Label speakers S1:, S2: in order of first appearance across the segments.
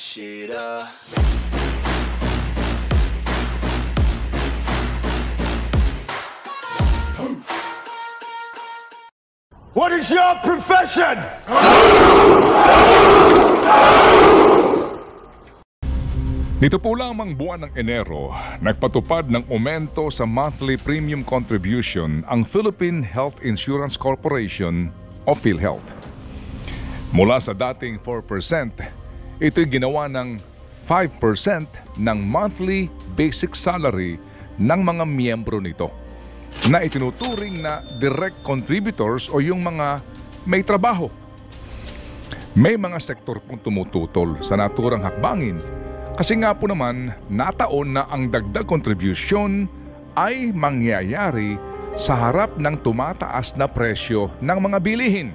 S1: this shit up.
S2: What is your profession?
S3: Nito po lamang buwan ng Enero, nagpatupad ng aumento sa monthly premium contribution ang Philippine Health Insurance Corporation o PhilHealth. Mula sa dating 4%, ito'y ginawa ng 5% ng monthly basic salary ng mga miyembro nito na itinuturing na direct contributors o yung mga may trabaho. May mga sektor pong tumututol sa naturang hakbangin. Kasi nga po naman, nataon na ang dagdag contribution ay mangyayari sa harap ng tumataas na presyo ng mga bilihin.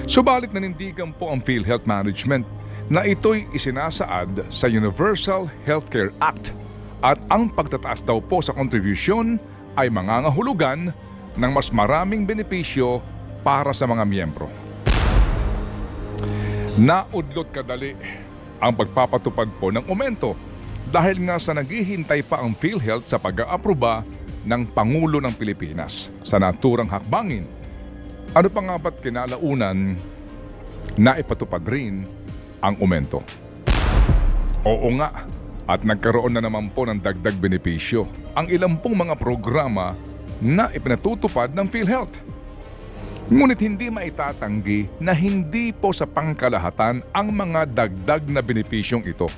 S3: Subalit nanindigan po ang PhilHealth Management na ito'y isinasaad sa Universal Healthcare Act at ang pagtataas daw po sa contribution ay mangangahulugan ng mas maraming benepisyo para sa mga miyembro. Naudlot kadali ang pagpapatupad po ng aumento dahil nga sa naghihintay pa ang PhilHealth sa pag-aaproba ng Pangulo ng Pilipinas sa naturang hakbangin. Ano pa nga ba't kinalaunan na ipatupad rin ang aumento? Oo nga, at nagkaroon na naman po ng dagdag benepisyo ang ilang pong mga programa na ipinatutupad ng PhilHealth. Ngunit hindi maitatanggi na hindi po sa pangkalahatan ang mga dagdag na benepisyong ito.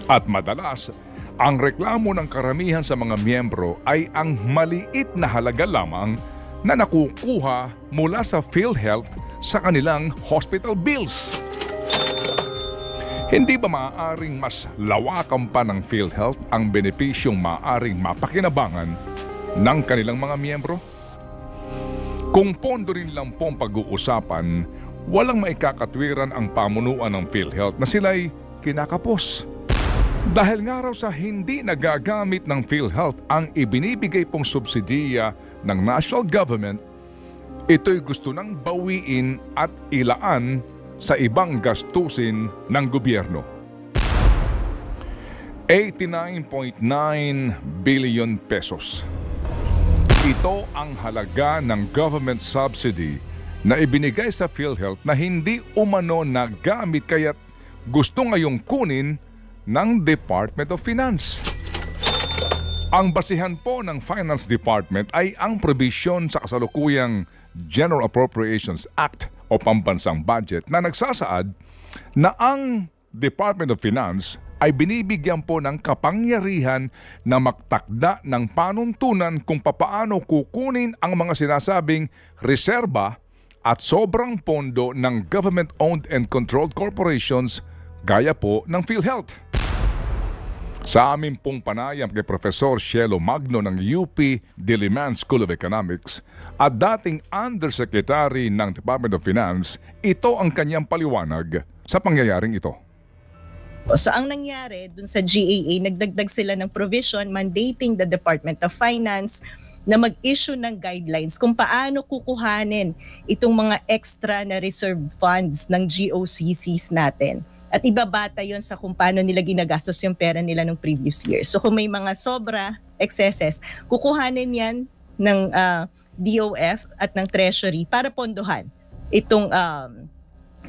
S3: At madalas, ang reklamo ng karamihan sa mga miyembro ay ang maliit na halaga lamang na nakukuha mula sa PhilHealth sa kanilang hospital bills. Hindi ba maaaring mas lawakan pa ng PhilHealth ang benepisyong maaaring mapakinabangan ng kanilang mga miyembro? Kung pondo rin lang po ang pag-uusapan, walang maikakatwiran ang pamunuan ng PhilHealth na sila'y kinakapos. Dahil nga raw sa hindi nagagamit ng PhilHealth ang ibinibigay pong subsidiya ng national government, ito'y gusto nang bawiin at ilaan sa ibang gastusin ng gobyerno. 89.9 billion pesos. Ito ang halaga ng government subsidy na ibinigay sa PhilHealth na hindi umano nagamit kaya't gusto ngayong kunin ng Department of Finance. Ang basihan po ng Finance Department ay ang probisyon sa kasalukuyang General Appropriations Act o pambansang budget na nagsasaad na ang Department of Finance ay binibigyan po ng kapangyarihan na magtakda ng panuntunan kung papaano kukunin ang mga sinasabing reserba at sobrang pondo ng government-owned and controlled corporations gaya po ng PhilHealth. Sa amin pong panayam kay Professor Cielo Magno ng UP Diliman School of Economics at dating Undersecretary ng Department of Finance, ito ang kanyang paliwanag sa pangyayaring ito.
S4: So ang nangyari dun sa GAA, nagdagdag sila ng provision mandating the Department of Finance na mag-issue ng guidelines kung paano kukuhanin itong mga extra na reserve funds ng GOCCs natin. At ibabata yon sa kung paano nila ginagastos yung pera nila ng previous year. So kung may mga sobra, excesses, kukuhanin yan ng DOF at ng Treasury para pondohan itong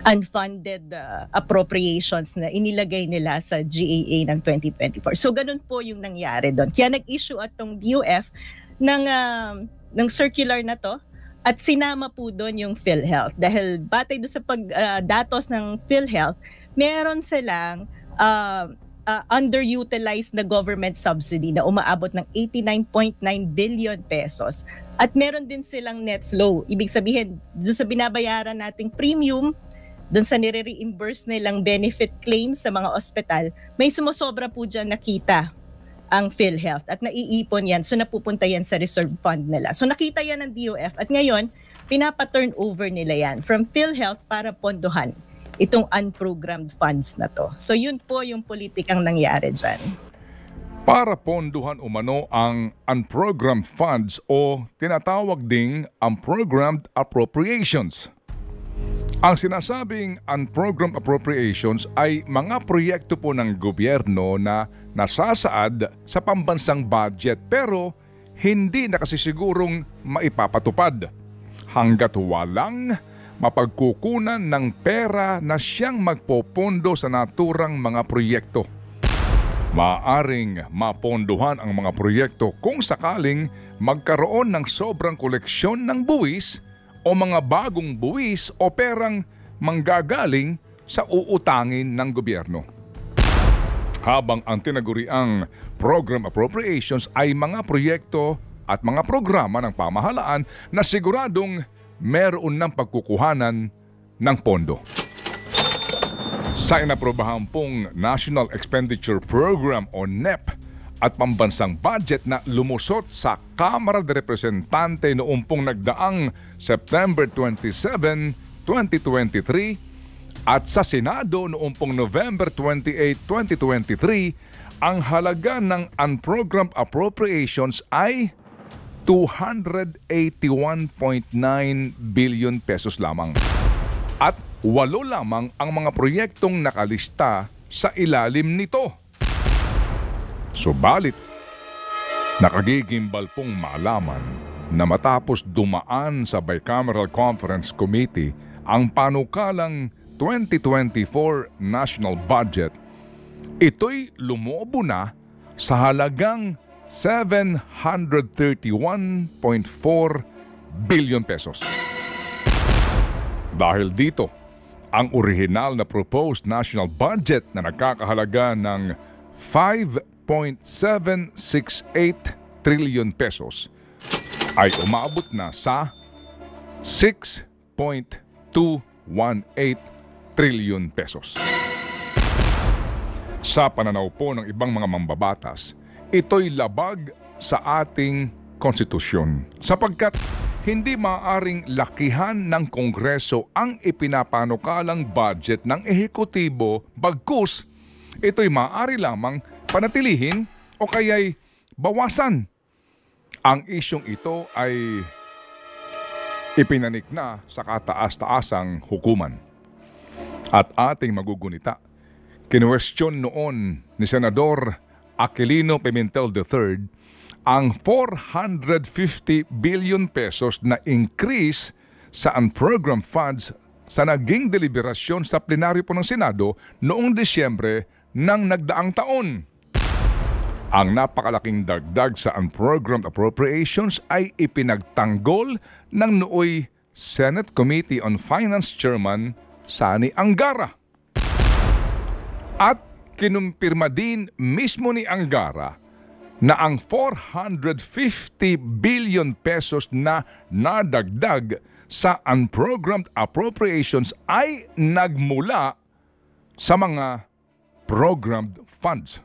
S4: unfunded appropriations na inilagay nila sa GAA ng 2024. So ganun po yung nangyari doon. Kaya nag-issue atong DOF ng circular na to at sinama po doon yung PhilHealth. Dahil batay doon sa pagdatos ng PhilHealth, meron silang underutilized na government subsidy na umaabot ng 89.9 billion pesos. At meron din silang net flow. Ibig sabihin, doon sa binabayaran nating premium, doon sa nire-reimburse nilang benefit claims sa mga ospital, may sumusobra po dyan nakita ang PhilHealth at naiipon yan. So napupunta yan sa reserve fund nila. So nakita yan ng DOF at ngayon, pinapa-turn over nila yan from PhilHealth para pondohan itong unprogrammed funds na to. So yun po yung politikang nangyari dyan.
S3: Para ponduhan umano ang unprogrammed funds o tinatawag ding unprogrammed appropriations. Ang sinasabing unprogrammed appropriations ay mga proyekto po ng gobyerno na nasasaad sa pambansang budget pero hindi nakasisigurong maipapatupad hanggat walang mapagkukunan ng pera na siyang magpopondo sa naturang mga proyekto. Maaring mapondohan ang mga proyekto kung sakaling magkaroon ng sobrang koleksyon ng buwis o mga bagong buwis o perang manggagaling sa uutangin ng gobyerno. Habang ang tinaguriang program appropriations ay mga proyekto at mga programa ng pamahalaan na siguradong meron ng pagkukuhanan ng pondo. Sa inaprobahan pong National Expenditure Program o NEP at pambansang budget na lumusot sa Kamara de Representante noong pong nagdaang September 27, 2023 at sa Senado noong pong November 28, 2023, ang halaga ng unprogrammed appropriations ay 281.9 billion pesos lamang. At 8 lamang ang mga proyektong nakalista sa ilalim nito. Subalit, nakagigimbal pong malaman na matapos dumaan sa Bicameral Conference Committee ang panukalang 2024 National Budget, ito'y lumobo na sa halagang 731.4 billion pesos. Dahil dito, ang orihinal na proposed national budget na nagkakahalaga ng 5.768 trillion pesos ay umabot na sa 6.218 trillion pesos. Sa pananaw po ng ibang mga mambabatas, ito'y labag sa ating konstitusyon sapagkat hindi maaaring lakihan ng Kongreso ang ipinapanukalang budget ng ehekutibo bagkus ito'y maaari lamang panatilihin o kaya'y bawasan. Ang isyong ito ay ipinanik na sa kataas-taasang hukuman. At ating magugunita, kinwestiyon noon ni Senador Aquilino Pimentel III ang 450 billion pesos na increase sa unprogrammed funds sa naging deliberasyon sa plenaryo po ng Senado noong Disyembre ng nagdaang taon. Ang napakalaking dagdag sa unprogrammed appropriations ay ipinagtanggol ng nooy Senate Committee on Finance Chairman Sani Angara. At kinumpirma din mismo ni Angara na ang 450 billion pesos na nadagdag sa unprogrammed appropriations ay nagmula sa mga programmed funds.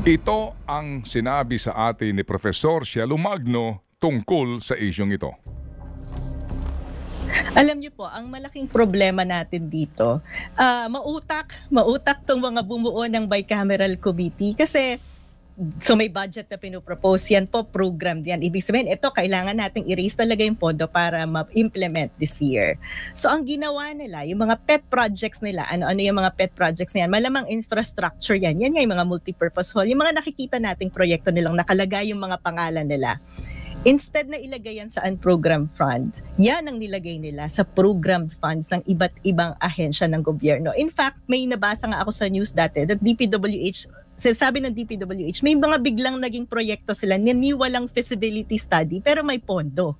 S3: Ito ang sinabi sa atin ni Professor Cielo Magno tungkol sa isyong ito.
S4: Alam niyo po, ang malaking problema natin dito, mautak tong mga bumuo ng bicameral committee kasi so may budget na pinopropose yan po, program yan. Ibig sabihin, ito kailangan nating i-raise talaga yung pondo para ma-implement this year. So ang ginawa nila, yung mga pet projects nila, ano yung mga pet projects niyan? Malamang infrastructure yan. Yan nga yung mga multipurpose hall. Yung mga nakikita nating proyekto nilang nakalagay yung mga pangalan nila. Instead na ilagay yan sa unprogrammed funds, yan ang nilagay nila sa programmed funds ng iba't ibang ahensya ng gobyerno. In fact, may nabasa nga ako sa news dati that DPWH, sabi ng DPWH, may mga biglang naging proyekto sila na walang feasibility study pero may pondo.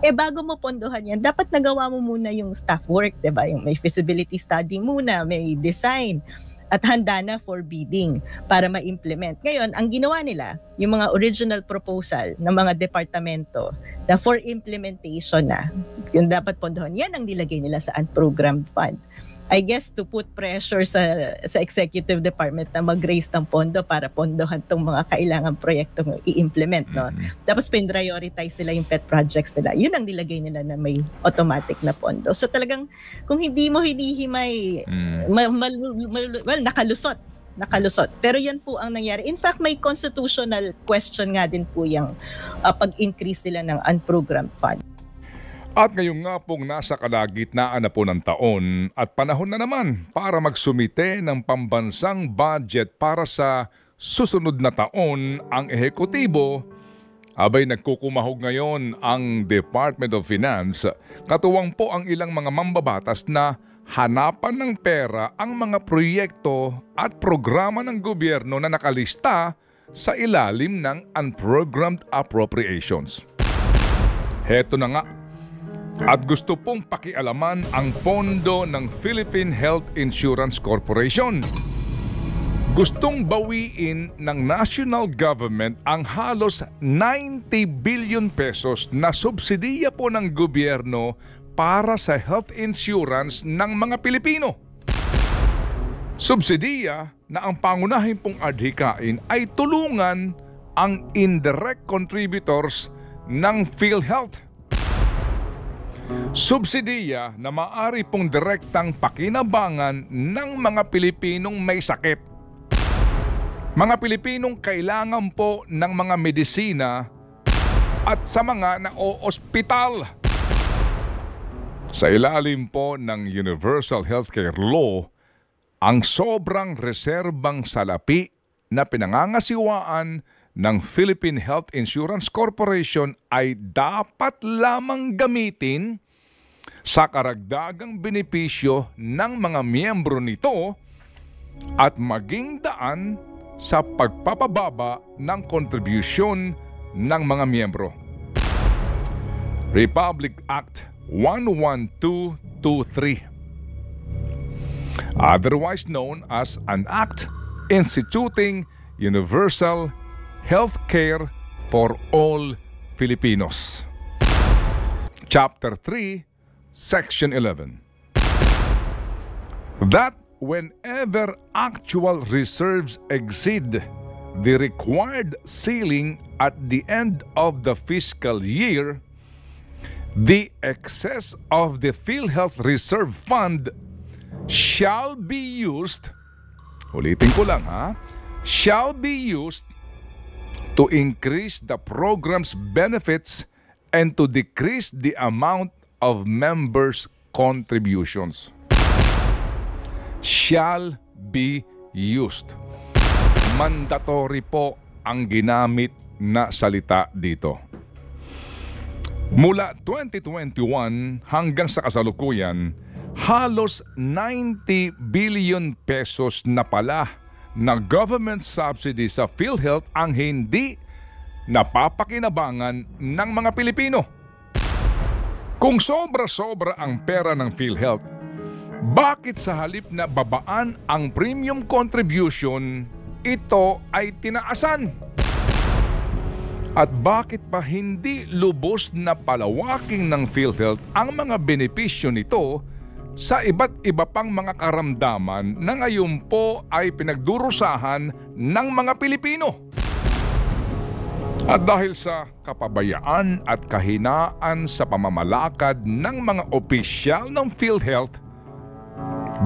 S4: Bago mo pondohan yan, dapat nagawa mo muna yung staff work, diba? Yung may feasibility study muna, may design, at handa na for bidding para ma-implement. Ngayon, ang ginawa nila, yung mga original proposal ng mga departamento na for implementation na, yung dapat pondohan, yan ang nilagay nila sa unprogrammed fund. I guess to put pressure sa executive department na mag-raise ng pondo para pondohan tong mga kailangan proyektong i-implement, no? Tapos pin-prioritize nila yung pet projects nila. Yun ang nilagay nila na may automatic na pondo. So talagang kung hindi mo hinihimay, nakalusot. Pero yan po ang nangyari. In fact, may constitutional question nga din po yung pag-increase sila ng unprogrammed fund.
S3: At ngayon nga pong nasa kalagitnaan na po ng taon at panahon na naman para magsumite ng pambansang budget para sa susunod na taon ang ehekutibo, abay nagkukumahog ngayon ang Department of Finance, katuwang po ang ilang mga mambabatas na hanapan ng pera ang mga proyekto at programa ng gobyerno na nakalista sa ilalim ng unprogrammed appropriations. Heto na nga. At gusto pong pakialaman ang pondo ng Philippine Health Insurance Corporation. Gustong bawiin ng national government ang halos 90 billion pesos na subsidiya po ng gobyerno para sa health insurance ng mga Pilipino. Subsidiya na ang pangunahin pong adhikain ay tulungan ang indirect contributors ng PhilHealth. Subsidiya na maaari pong direktang pakinabangan ng mga Pilipinong may sakit. Mga Pilipinong kailangan po ng mga medisina at sa mga na-ospital. Sa ilalim po ng Universal Healthcare Law, ang sobrang reserbang salapi na pinangangasiwaan ng Philippine Health Insurance Corporation ay dapat lamang gamitin sa karagdagang benepisyo ng mga miyembro nito at maging daan sa pagpapababa ng kontribusyon ng mga miyembro. Republic Act 11223, otherwise known as an act instituting universal health care for all Filipinos. Chapter 3, Section 11. That whenever actual reserves exceed the required ceiling at the end of the fiscal year, the excess of the PhilHealth Reserve Fund shall be used, ulitin ko lang shall be used to increase the program's benefits and to decrease the amount of members' contributions. Shall be used. Mandatory po ang ginamit na salita dito. Mula 2021 hanggang sa kasalukuyan, halos 90 billion pesos na pala na government subsidy sa PhilHealth ang hindi napapakinabangan ng mga Pilipino. Kung sobra-sobra ang pera ng PhilHealth, bakit sa halip na babaan ang premium contribution, ito ay tinaasan? At bakit pa hindi lubos na palawaking ng PhilHealth ang mga benepisyo nito sa iba't iba pang mga karamdaman na ngayon po ay pinagdurusahan ng mga Pilipino? At dahil sa kapabayaan at kahinaan sa pamamalakad ng mga opisyal ng PhilHealth,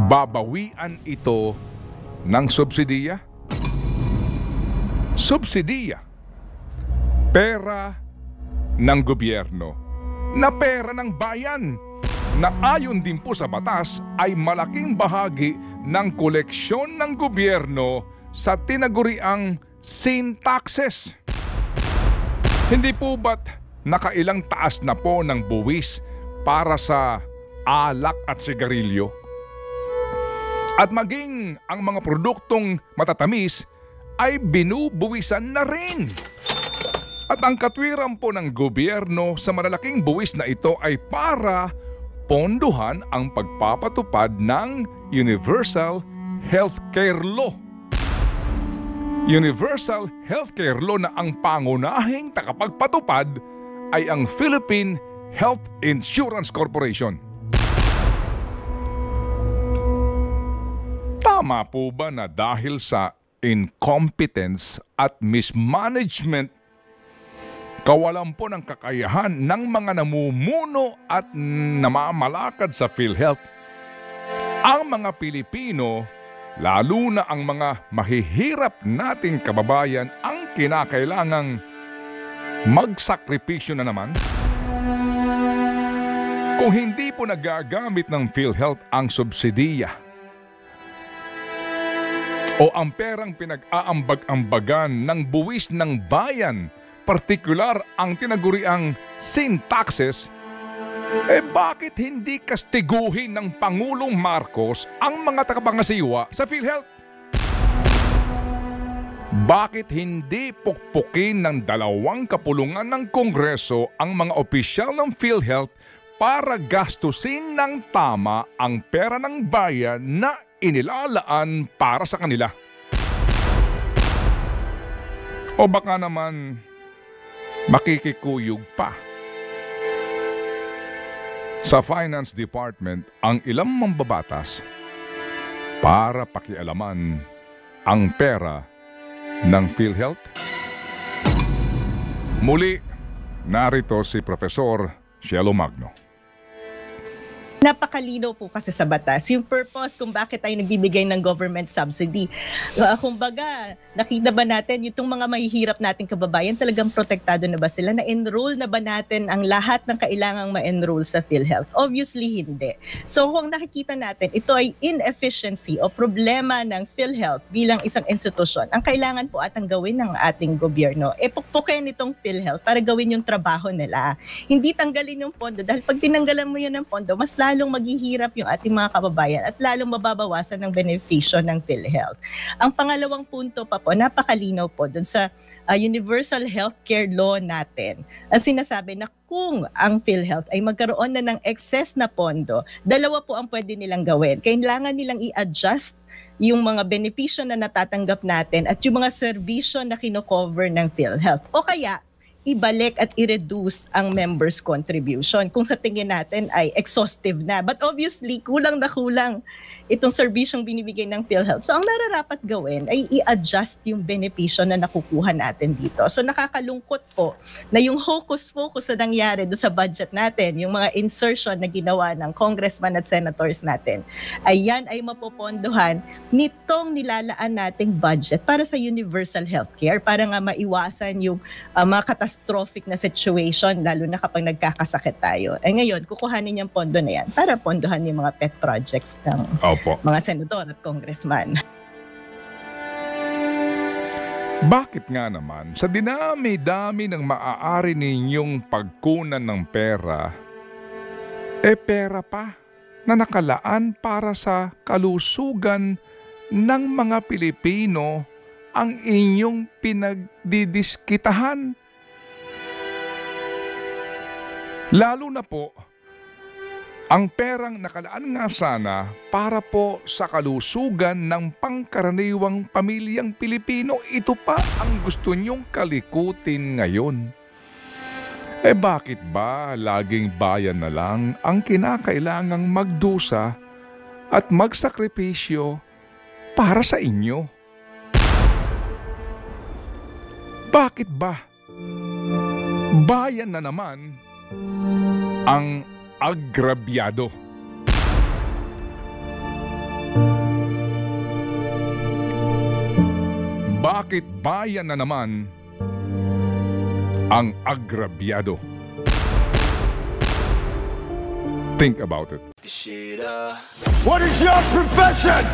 S3: babawian ito ng subsidiya? Subsidiya, pera ng gobyerno na pera ng bayan na ayon din po sa batas ay malaking bahagi ng koleksyon ng gobyerno sa tinaguriang sin taxes. Hindi po ba't nakailang taas na po ng buwis para sa alak at sigarilyo? At maging ang mga produktong matatamis ay binubuwisan na rin. At ang katwiran po ng gobyerno sa malalaking buwis na ito ay para ponduhan ang pagpapatupad ng Universal Healthcare Law. Universal Healthcare Law na ang pangunahing takapagpatupad ay ang Philippine Health Insurance Corporation. Tama po ba na dahil sa incompetence at mismanagement, kawalan po ng kakayahan ng mga namumuno at namamalakad sa PhilHealth, ang mga Pilipino, lalo na ang mga mahihirap nating kababayan, ang kinakailangang magsakripisyo na naman? Kung hindi po nagagamit ng PhilHealth ang subsidiya o ang perang pinag-aambag-ambagan ng buwis ng bayan, partikular ang tinaguriang sin taxes, bakit hindi kastiguhin ng Pangulong Marcos ang mga tagapangasiwa sa PhilHealth? Bakit hindi pukpukin ng 2 kapulungan ng Kongreso ang mga opisyal ng PhilHealth para gastusin ng tama ang pera ng bayan na inilalaan para sa kanila? O baka naman makikikuyog pa sa Finance Department ang ilang mambabatas para pakialaman ang pera ng PhilHealth? Muli, narito si Profesor Cielo Magno.
S4: Napakalinaw po kasi sa batas yung purpose kung bakit tayo nagbibigay ng government subsidy. Kumbaga, nakita ba natin itong mga mahihirap nating kababayan, talagang protektado na ba sila? Na-enroll na ba natin ang lahat ng kailangang ma-enroll sa PhilHealth? Obviously, hindi. So kung nakikita natin, ito ay inefficiency o problema ng PhilHealth bilang isang institusyon. Ang kailangan po atang gawin ng ating gobyerno, pukpukin itong PhilHealth para gawin yung trabaho nila. Hindi tanggalin yung pondo dahil pag tinanggalan mo yan ng pondo, mas lalong maghihirap yung ating mga kababayan at lalong mababawasan ng benepisyo ng PhilHealth. Ang pangalawang punto pa po, napakalinaw po dun sa Universal Healthcare Law natin. Ang sinasabi na kung ang PhilHealth ay magkaroon na ng excess na pondo, 2 po ang pwede nilang gawin. Kailangan nilang i-adjust yung mga benepisyo na natatanggap natin at yung mga serbisyo na kino-cover ng PhilHealth. O kaya, ibalik at i-reduce ang members' contribution kung sa tingin natin ay exhaustive na. But obviously, kulang na kulang itong serbisyong binibigay ng PhilHealth. So ang nararapat gawin ay i-adjust yung benepisyo na nakukuha natin dito. So nakakalungkot po na yung hocus-pocus na nangyari doon sa budget natin, yung mga insertion na ginawa ng congressman at senators natin, ay yan ay mapopondohan nitong nilalaan nating budget para sa universal healthcare, para nga maiwasan yung mga catastrophic na situation, lalo na kapag nagkakasakit tayo. Ngayon, kukuhanin yung pondo na yan para pondohan yung mga pet projects ng mga senador at congressman.
S3: Bakit nga naman, sa dinami-dami ng maaari ninyong pagkunan ng pera, pera pa na nakalaan para sa kalusugan ng mga Pilipino ang inyong pinagdidiskitahan? Lalo na po, ang perang nakalaan nga sana para po sa kalusugan ng pangkaraniwang pamilyang Pilipino. Ito pa ang gusto nyong kalikutin ngayon. Bakit ba laging bayan na lang ang kinakailangang magdusa at magsakripisyo para sa inyo? Bakit ba bayan na naman ang agrabyado? Bakit bayan na naman ang agrabyado? Think about it.
S2: What is your profession?